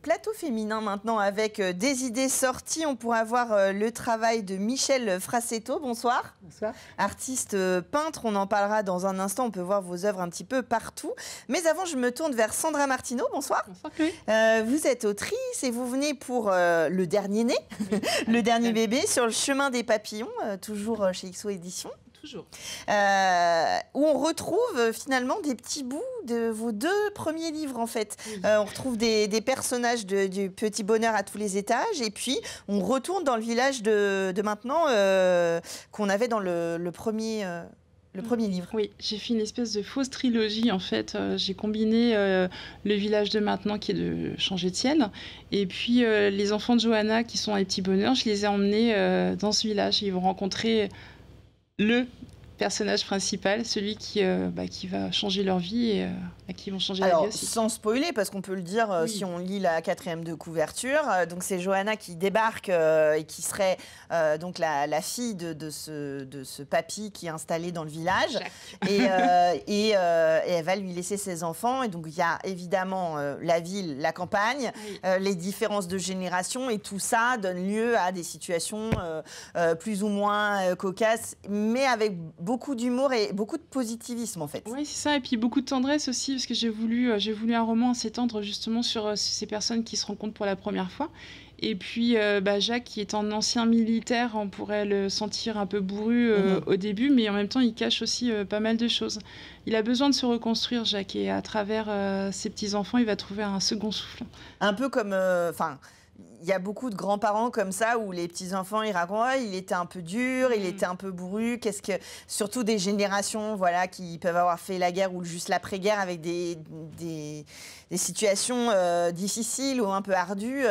Plateau féminin maintenant avec des idées sorties. On pourra voir le travail de Michel Frassetto. Bonsoir. Bonsoir. Artiste peintre, on en parlera dans un instant. On peut voir vos œuvres un petit peu partout. Mais avant, je me tourne vers Sandra Martineau. Bonsoir. Bonsoir Chloé. Vous êtes autrice et vous venez pour le dernier né, le dernier bébé, sur le chemin des papillons, toujours chez XO Éditions. Toujours. Où on retrouve finalement des petits bouts de vos deux premiers livres en fait. Oui. On retrouve des personnages du Petit Bonheur à tous les étages et puis on retourne dans le village de maintenant qu'on avait dans le premier livre. Oui, j'ai fait une espèce de fausse trilogie en fait. J'ai combiné le village de maintenant qui est de Changer de ciel et puis les enfants de Johanna qui sont les Petits Bonheurs. Je les ai emmenés dans ce village. Ils vont rencontrer le personnage principal, celui qui va changer leur vie et à qui ils vont changer la vie aussi. Sans spoiler, parce qu'on peut le dire si on lit la 4e de couverture, donc c'est Johanna qui débarque et qui serait donc la fille de ce papy qui est installé dans le village. Et elle va lui laisser ses enfants. Et donc il y a évidemment la ville, la campagne, les différences de génération et tout ça donne lieu à des situations plus ou moins cocasses, mais avec beaucoup d'humour et beaucoup de positivisme en fait. Oui, c'est ça, et puis beaucoup de tendresse aussi, parce que j'ai voulu un roman s'étendre justement sur ces personnes qui se rencontrent pour la première fois. Et puis Jacques, qui est un ancien militaire, on pourrait le sentir un peu bourru au début, mais en même temps, il cache aussi pas mal de choses. Il a besoin de se reconstruire, Jacques, et à travers ses petits-enfants, il va trouver un second souffle. Un peu comme... il y a beaucoup de grands-parents comme ça où les petits-enfants ils racontent il était un peu dur, il était un peu bourru, surtout des générations qui peuvent avoir fait la guerre ou juste l'après-guerre avec des situations difficiles ou un peu ardues.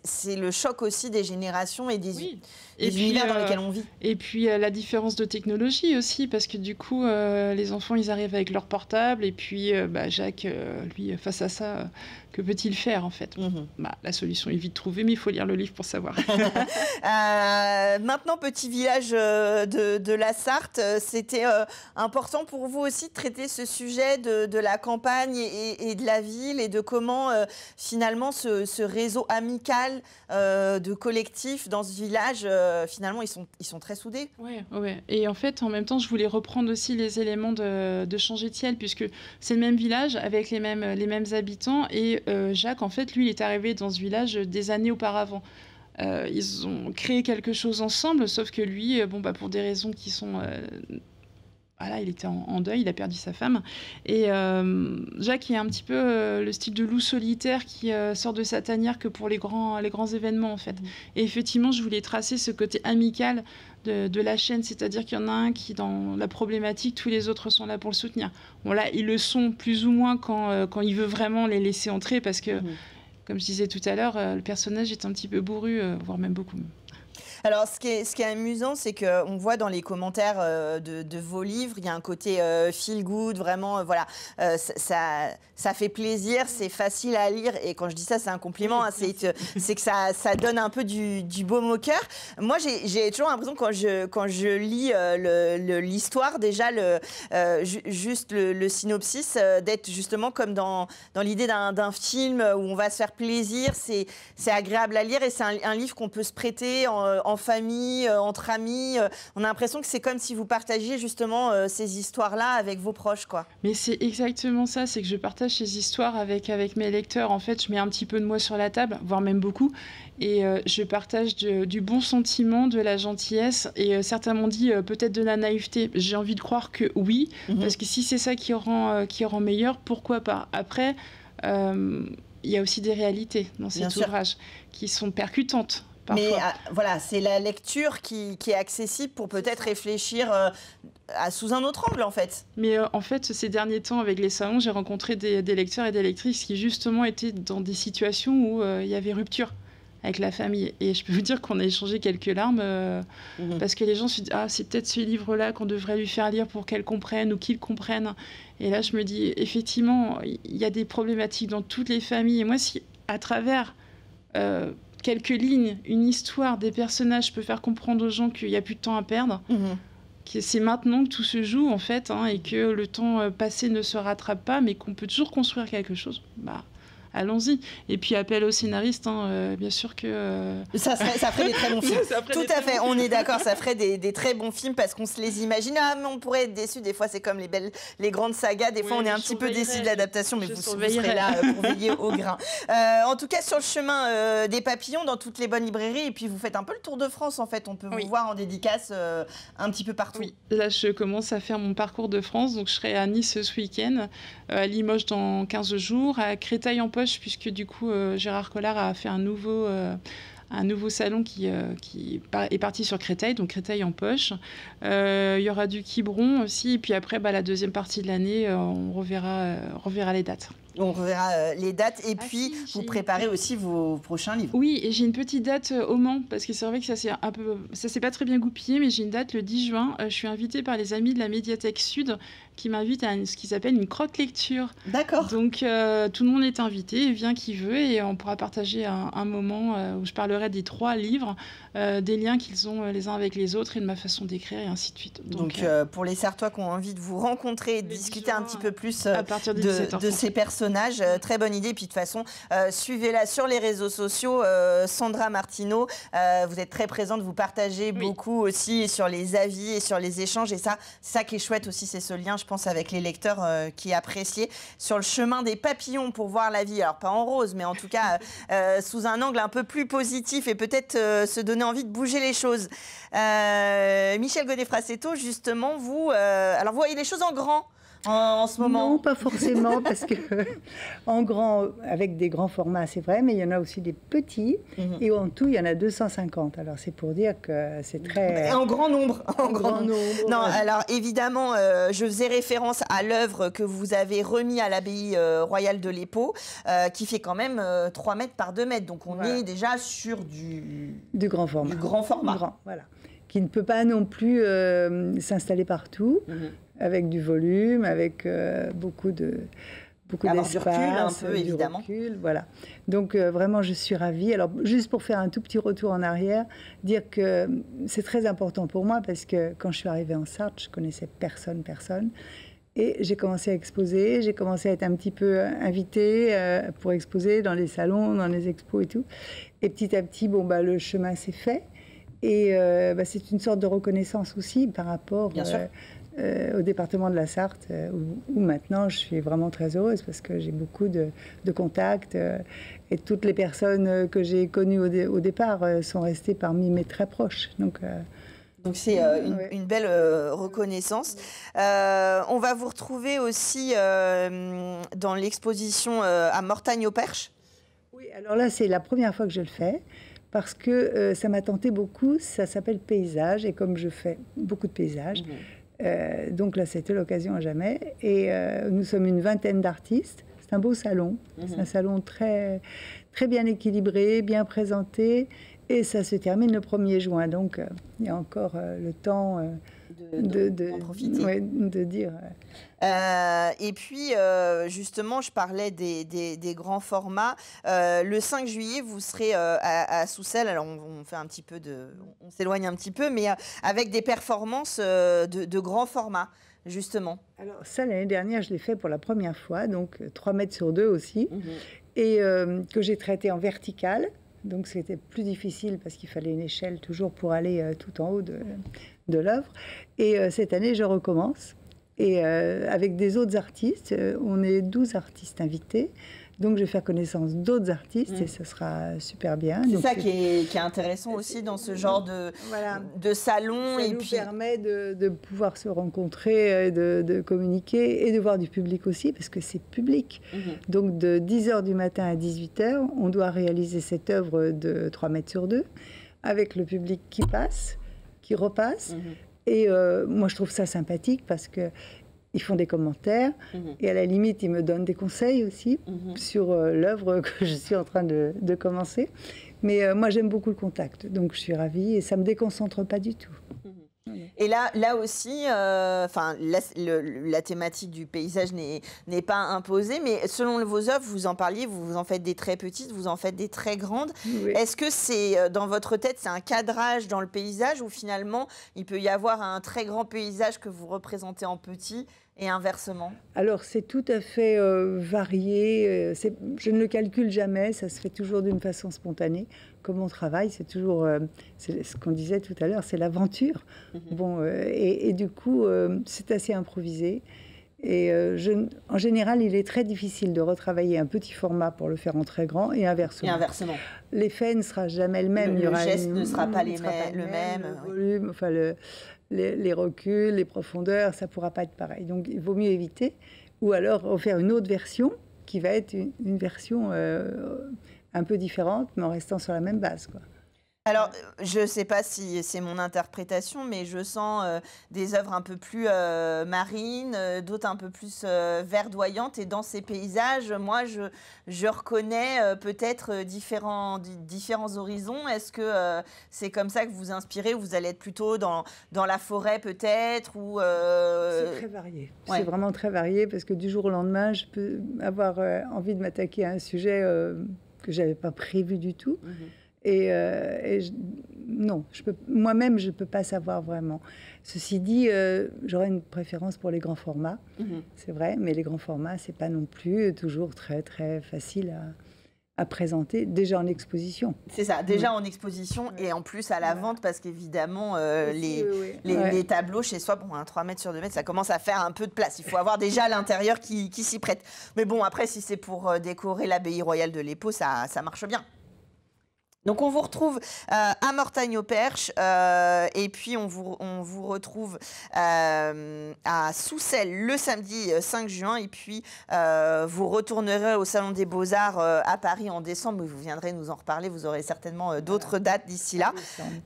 C'est le choc aussi des générations et des univers dans lesquels on vit. Et puis la différence de technologie aussi, parce que du coup les enfants ils arrivent avec leur portable et puis Jacques lui face à ça que peut-il faire en fait? La solution est vite trouvée, mais il faut lire le livre pour savoir. Maintenant, petit village de la Sarthe, c'était important pour vous aussi de traiter ce sujet de la campagne et de la ville et de comment finalement ce réseau amical de collectifs dans ce village, finalement ils sont très soudés. Ouais. Et en fait, en même temps, je voulais reprendre aussi les éléments de Changer de ciel, puisque c'est le même village avec les mêmes habitants et Jacques, en fait, lui, il est arrivé dans ce village des années auparavant. Ils ont créé quelque chose ensemble, sauf que lui, pour des raisons qui sont... il était en deuil, il a perdu sa femme. Et Jacques, il a un petit peu le style de loup solitaire qui sort de sa tanière que pour les grands événements, en fait. Et effectivement, je voulais tracer ce côté amical de la chaîne, c'est-à-dire qu'il y en a un qui, dans la problématique, tous les autres sont là pour le soutenir. Bon, là, ils le sont plus ou moins quand il veut vraiment les laisser entrer, parce que, comme je disais tout à l'heure, le personnage est un petit peu bourru, voire même beaucoup. Alors, ce qui est amusant, c'est qu'on voit dans les commentaires de vos livres, il y a un côté feel good, vraiment, ça fait plaisir, c'est facile à lire. Et quand je dis ça, c'est un compliment, c'est que ça donne un peu du baume au cœur. Moi, j'ai toujours l'impression, quand je lis l'histoire, déjà, juste le synopsis, d'être justement comme dans l'idée d'un film où on va se faire plaisir. C'est agréable à lire et c'est un livre qu'on peut se prêter en famille, entre amis. On a l'impression que c'est comme si vous partagiez justement ces histoires-là avec vos proches, quoi. Mais c'est exactement ça, c'est que je partage ces histoires avec mes lecteurs. En fait, je mets un petit peu de moi sur la table, voire même beaucoup, et je partage du bon sentiment, de la gentillesse, et certains m'ont dit peut-être de la naïveté. J'ai envie de croire que oui, parce que si c'est ça qui rend meilleur, pourquoi pas. Après, il y a aussi des réalités dans cet ouvrage qui sont percutantes. Parfois. Mais c'est la lecture qui est accessible pour peut-être réfléchir sous un autre angle, en fait. Mais en fait, ces derniers temps, avec les salons, j'ai rencontré des lecteurs et des lectrices qui, justement, étaient dans des situations où il y avait rupture avec la famille. Et je peux vous dire qu'on a échangé quelques larmes parce que les gens se disent « Ah, c'est peut-être ce livre-là qu'on devrait lui faire lire pour qu'elle comprenne ou qu'il comprenne. » Et là, je me dis, effectivement, il y a des problématiques dans toutes les familles. Et moi, si, à travers... quelques lignes, une histoire, des personnages, je peux faire comprendre aux gens qu'il n'y a plus de temps à perdre, que c'est maintenant que tout se joue en fait, et que le temps passé ne se rattrape pas, mais qu'on peut toujours construire quelque chose. allons-y. Et puis appel aux scénaristes, hein, bien sûr que... Ça ferait des très bons films. Tout à fait, on est d'accord, ça ferait des très bons films parce qu'on se les imagine. Ah, mais on pourrait être déçus, des fois c'est comme les grandes sagas, des fois on est un petit peu déçus de l'adaptation, mais vous serez là pour veiller au grain. En tout cas, sur le chemin des papillons, dans toutes les bonnes librairies, et puis vous faites un peu le tour de France en fait, on peut vous voir en dédicace un petit peu partout. Oui, là je commence à faire mon parcours de France, donc je serai à Nice ce week-end, à Limoges dans 15 jours, à Créteil en poche, puisque du coup Gérard Collard a fait un nouveau salon qui est parti sur Créteil, donc Créteil en poche. Il y aura du Quiberon aussi, et puis après, la deuxième partie de l'année, on reverra les dates. On reverra les dates et puis vous préparez aussi vos prochains livres. Oui, et j'ai une petite date au Mans parce que c'est vrai que ça s'est pas très bien goupillé, mais j'ai une date le 10 juin. Je suis invitée par les amis de la Médiathèque Sud qui m'invitent à ce qu'ils appellent une croque-lecture. D'accord. Donc tout le monde est invité, vient qui veut, et on pourra partager un moment où je parlerai des 3 livres, des liens qu'ils ont les uns avec les autres et de ma façon d'écrire et ainsi de suite. Donc pour les Sartois qui ont envie de vous rencontrer et de discuter un petit peu plus à partir de ces personnages, très bonne idée. Puis de toute façon, suivez-la sur les réseaux sociaux, Sandra Martineau. Vous êtes très présente, vous partagez beaucoup aussi sur les avis et sur les échanges. Et ça, c'est ça qui est chouette aussi, c'est ce lien, je pense, avec les lecteurs qui est apprécié. Sur le chemin des papillons pour voir la vie, alors pas en rose, mais en tout cas sous un angle un peu plus positif et peut-être se donner envie de bouger les choses. Michel Gonnet-Frassetto, justement, vous voyez les choses en grand en ce moment? Non, pas forcément, parce que en grand, avec des grands formats, c'est vrai, mais il y en a aussi des petits, et en tout, il y en a 250. Alors, c'est pour dire que c'est très... En grand nombre. En grand nombre. Non, alors, évidemment, je faisais référence à l'œuvre que vous avez remis à l'abbaye royale de l'Épau, qui fait quand même 3 mètres par 2 mètres. Donc, on est déjà sur du grand format. Du grand format. Voilà. Qui ne peut pas non plus s'installer partout. Avec du volume, avec beaucoup d'espace, du recul un peu, évidemment. Recul, voilà. Donc vraiment, je suis ravie. Alors, juste pour faire un tout petit retour en arrière, dire que c'est très important pour moi parce que quand je suis arrivée en Sarthe, je connaissais personne. Et j'ai commencé à exposer, j'ai commencé à être un petit peu invitée pour exposer dans les salons, dans les expos et tout. Et petit à petit, le chemin s'est fait. Et c'est une sorte de reconnaissance aussi par rapport... Bien sûr. Au département de la Sarthe, où maintenant je suis vraiment très heureuse parce que j'ai beaucoup de contacts et toutes les personnes que j'ai connues au départ sont restées parmi mes très proches. Donc c'est une belle reconnaissance. On va vous retrouver aussi dans l'exposition à Mortagne-au-Perche. Oui, alors là c'est la première fois que je le fais. Parce que ça m'a tenté beaucoup, ça s'appelle Paysage, et comme je fais beaucoup de paysages, donc là, c'était l'occasion à jamais. Et nous sommes une vingtaine d'artistes. C'est un beau salon. C'est un salon très, très bien équilibré, bien présenté. Et ça se termine le 1er juin. Donc, il y a encore le temps d'en profiter. Ouais, de dire... et puis, justement, je parlais des grands formats. Le 5 juillet, vous serez à Soucelles. Alors, on fait un petit peu on s'éloigne un petit peu, mais avec des performances de grands formats, justement. Alors, ça, l'année dernière, je l'ai fait pour la première fois, donc 3 mètres sur 2 aussi, et que j'ai traité en vertical. Donc, c'était plus difficile parce qu'il fallait une échelle toujours pour aller tout en haut de l'œuvre. Et cette année, je recommence. Et avec des autres artistes, on est 12 artistes invités. Donc, je vais faire connaissance d'autres artistes et ça sera super bien. C'est ça qui est intéressant aussi dans ce genre de salon. Ça nous permet de pouvoir se rencontrer, de communiquer et de voir du public aussi, parce que c'est public. Donc, de 10h du matin à 18h, on doit réaliser cette œuvre de 3 mètres sur 2 avec le public qui passe, qui repasse. Et moi, je trouve ça sympathique parce qu'ils font des commentaires et à la limite, ils me donnent des conseils aussi sur l'œuvre que je suis en train de commencer. Mais moi, j'aime beaucoup le contact, donc je suis ravie et ça ne me déconcentre pas du tout. Et là aussi, la thématique du paysage n'est pas imposée, mais selon vos œuvres, vous en parliez, vous en faites des très petites, vous en faites des très grandes. Oui. Est-ce que c'est, dans votre tête, c'est un cadrage dans le paysage ou finalement, il peut y avoir un très grand paysage que vous représentez en petit et inversement? Alors, c'est tout à fait varié. Je ne le calcule jamais, ça se fait toujours d'une façon spontanée. Comme on travaille, c'est toujours, c'est ce qu'on disait tout à l'heure, c'est l'aventure. Bon, et du coup, c'est assez improvisé. Et en général, il est très difficile de retravailler un petit format pour le faire en très grand et inversement. L'effet ne sera jamais le même. Le geste ne sera pas le même. Le volume, enfin les reculs, les profondeurs, ça ne pourra pas être pareil. Donc, il vaut mieux éviter. Ou alors, faire une autre version qui va être une version un peu différente, mais en restant sur la même base, quoi. Alors, je ne sais pas si c'est mon interprétation, mais je sens des œuvres un peu plus marines, d'autres un peu plus verdoyantes. Et dans ces paysages, moi, je reconnais peut-être différents horizons. Est-ce que c'est comme ça que vous vous inspirez, ou vous allez être plutôt dans la forêt peut-être ou C'est très varié. Ouais. C'est vraiment très varié parce que du jour au lendemain, je peux avoir envie de m'attaquer à un sujet que je n'avais pas prévu du tout. Non, moi-même, je ne peux pas savoir vraiment. Ceci dit, j'aurais une préférence pour les grands formats, c'est vrai, mais les grands formats, ce n'est pas non plus toujours très, très facile à présenter, déjà en exposition. C'est ça, déjà en exposition et en plus à la vente, parce qu'évidemment, les tableaux chez soi, bon, 3 mètres sur 2 mètres, ça commence à faire un peu de place. Il faut avoir déjà l'intérieur qui s'y prête. Mais bon, après, si c'est pour décorer l'abbaye royale de l'Épau, ça marche bien. Donc, on vous retrouve à Mortagne-au-Perche et puis on vous retrouve à Soucelles le samedi 5 juin. Et puis, vous retournerez au Salon des Beaux-Arts à Paris en décembre. Vous viendrez nous en reparler. Vous aurez certainement d'autres dates d'ici là.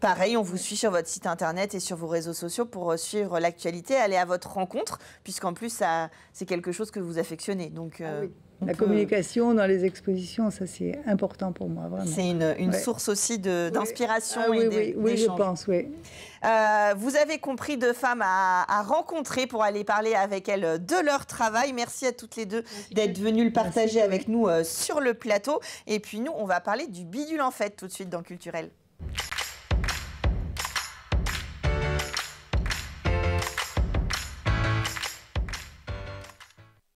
Pareil, on vous suit sur votre site internet et sur vos réseaux sociaux pour suivre l'actualité. Allez à votre rencontre, puisqu'en plus, c'est quelque chose que vous affectionnez. Donc, la communication dans les expositions, ça c'est important pour moi, vraiment. C'est une source aussi d'inspiration et d'échange. Oui, je pense, oui. Vous avez compris, 2 femmes à rencontrer pour aller parler avec elles de leur travail. Merci à toutes les deux d'être venues le partager avec nous sur le plateau. Et puis nous, on va parler du bidule en fête tout de suite dans Culturel.